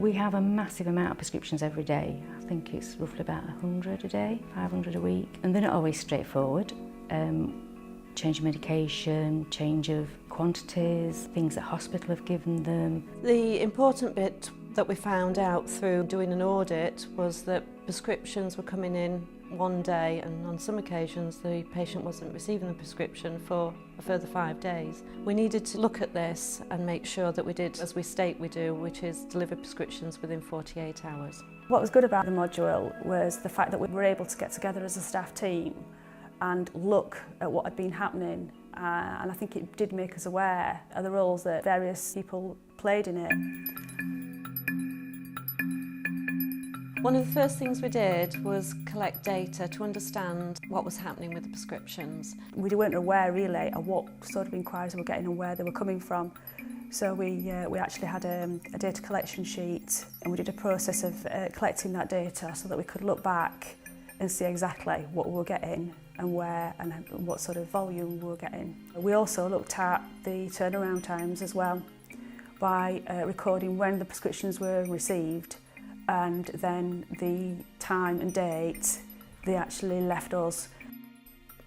We have a massive amount of prescriptions every day. I think it's roughly about 100 a day, 500 a week. And they're not always straightforward. Change of medication, change of quantities, things that hospital have given them. The important bit that we found out through doing an audit was that prescriptions were coming in one day, and on some occasions the patient wasn't receiving the prescription for a further 5 days. We needed to look at this and make sure that we did as we state we do, which is deliver prescriptions within 48 hours. What was good about the module was the fact that we were able to get together as a staff team and look at what had been happening, and I think it did make us aware of the roles that various people played in it. One of the first things we did was collect data to understand what was happening with the prescriptions. We weren't aware really of what sort of inquiries we were getting and where they were coming from. So we actually had a data collection sheet, and we did a process of collecting that data so that we could look back and see exactly what we were getting and where and what sort of volume we were getting. We also looked at the turnaround times as well by recording when the prescriptions were received and then the time and date they actually left us.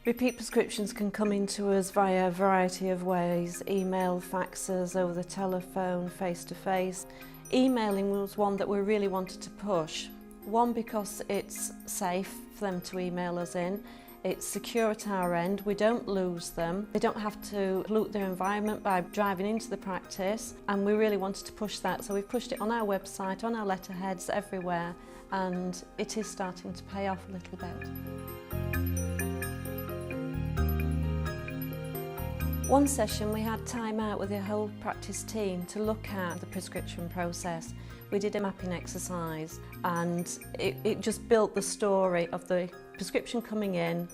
Repeat prescriptions can come into us via a variety of ways: email, faxes, over the telephone, face-to-face. Emailing was one that we really wanted to push. One, because it's safe for them to email us in. It's secure at our end, we don't lose them. They don't have to pollute their environment by driving into the practice, and we really wanted to push that. So we've pushed it on our website, on our letterheads, everywhere, and it is starting to pay off a little bit. One session we had time out with the whole practice team to look at the prescription process. We did a mapping exercise, and it just built the story of the prescription coming in,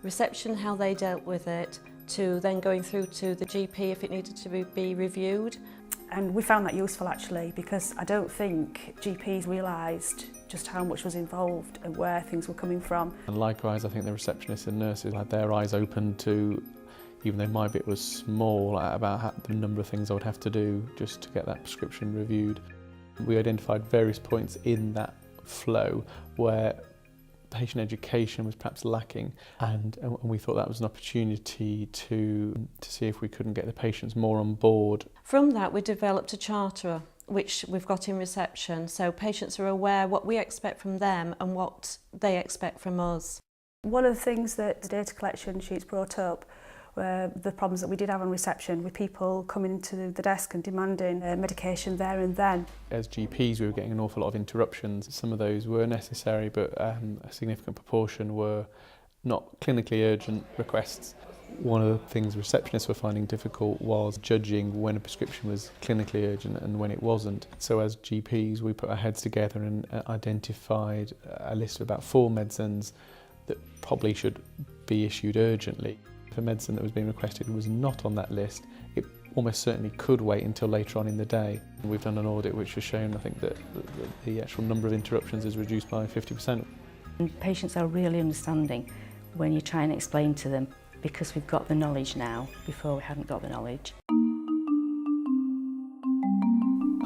reception, how they dealt with it, to then going through to the GP if it needed to be reviewed. And we found that useful actually, because I don't think GPs realised just how much was involved and where things were coming from. And likewise, I think the receptionists and nurses had their eyes open to, even though my bit was small, about the number of things I would have to do just to get that prescription reviewed. We identified various points in that flow where patient education was perhaps lacking, and we thought that was an opportunity to see if we couldn't get the patients more on board. From that we developed a charter which we've got in reception, so patients are aware what we expect from them and what they expect from us. One of the things that the data collection sheets brought up were the problems that we did have on reception with people coming to the desk and demanding medication there and then. As GPs we were getting an awful lot of interruptions. Some of those were necessary, but a significant proportion were not clinically urgent requests. One of the things receptionists were finding difficult was judging when a prescription was clinically urgent and when it wasn't. So as GPs we put our heads together and identified a list of about 4 medicines that probably should be issued urgently. If a medicine that was being requested was not on that list, it almost certainly could wait until later on in the day. We've done an audit which has shown, I think, that the actual number of interruptions is reduced by 50%. And patients are really understanding when you try and explain to them, because we've got the knowledge now. Before we hadn't got the knowledge.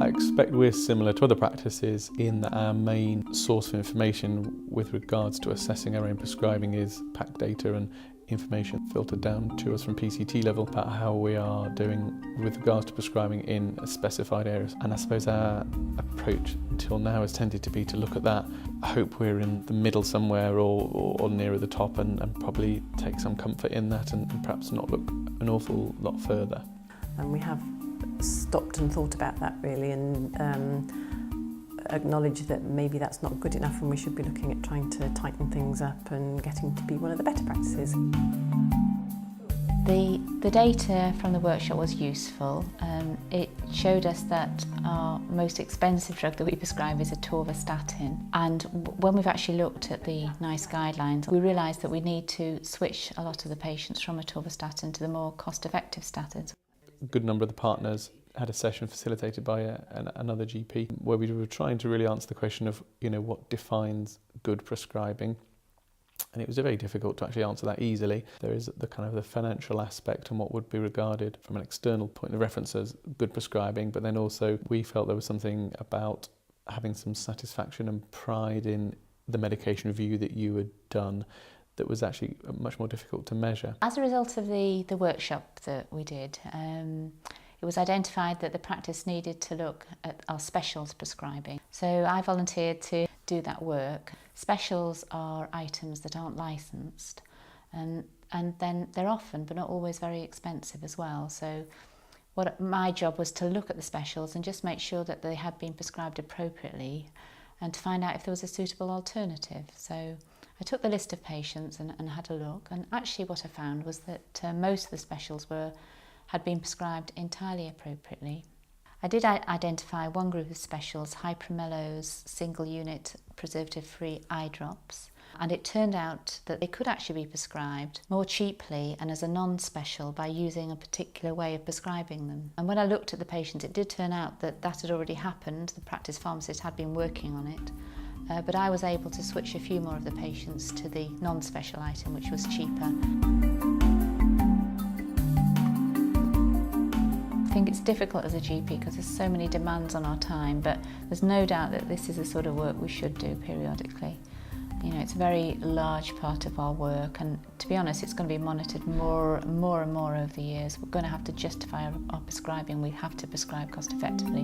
I expect we're similar to other practices in that our main source of information with regards to assessing our own prescribing is PAC data and information filtered down to us from PCT level about how we are doing with regards to prescribing in specified areas. And I suppose our approach until now has tended to be to look at that. I hope we're in the middle somewhere or nearer the top and probably take some comfort in that and perhaps not look an awful lot further. And we have stopped and thought about that really, and acknowledge that maybe that's not good enough and we should be looking at trying to tighten things up and getting to be one of the better practices. The data from the workshop was useful. It showed us that our most expensive drug that we prescribe is atorvastatin, and when we've actually looked at the NICE guidelines, we realised that we need to switch a lot of the patients from atorvastatin to the more cost-effective statins. A good number of the partners had a session facilitated by another GP where we were trying to really answer the question of, what defines good prescribing. And it was very difficult to actually answer that easily. There is the kind of the financial aspect and what would be regarded from an external point of reference as good prescribing, but then also we felt there was something about having some satisfaction and pride in the medication review that you had done that was actually much more difficult to measure? As a result of the workshop that we did, it was identified that the practice needed to look at our specials prescribing. So I volunteered to do that work. Specials are items that aren't licensed, and then they're often, but not always, very expensive as well. So my job was to look at the specials and just make sure that they had been prescribed appropriately and to find out if there was a suitable alternative. So I took the list of patients and had a look, and actually what I found was that most of the specials had been prescribed entirely appropriately. I did identify one group of specials, Hypramelo's single unit preservative-free eye drops, and it turned out that they could actually be prescribed more cheaply and as a non-special by using a particular way of prescribing them. And when I looked at the patients, it did turn out that that had already happened. The practice pharmacist had been working on it, but I was able to switch a few more of the patients to the non-special item, which was cheaper. I think it's difficult as a GP because there's so many demands on our time, but there's no doubt that this is the sort of work we should do periodically. You know, it's a very large part of our work, and to be honest, it's going to be monitored more and more over the years. We're going to have to justify our prescribing. We have to prescribe cost effectively.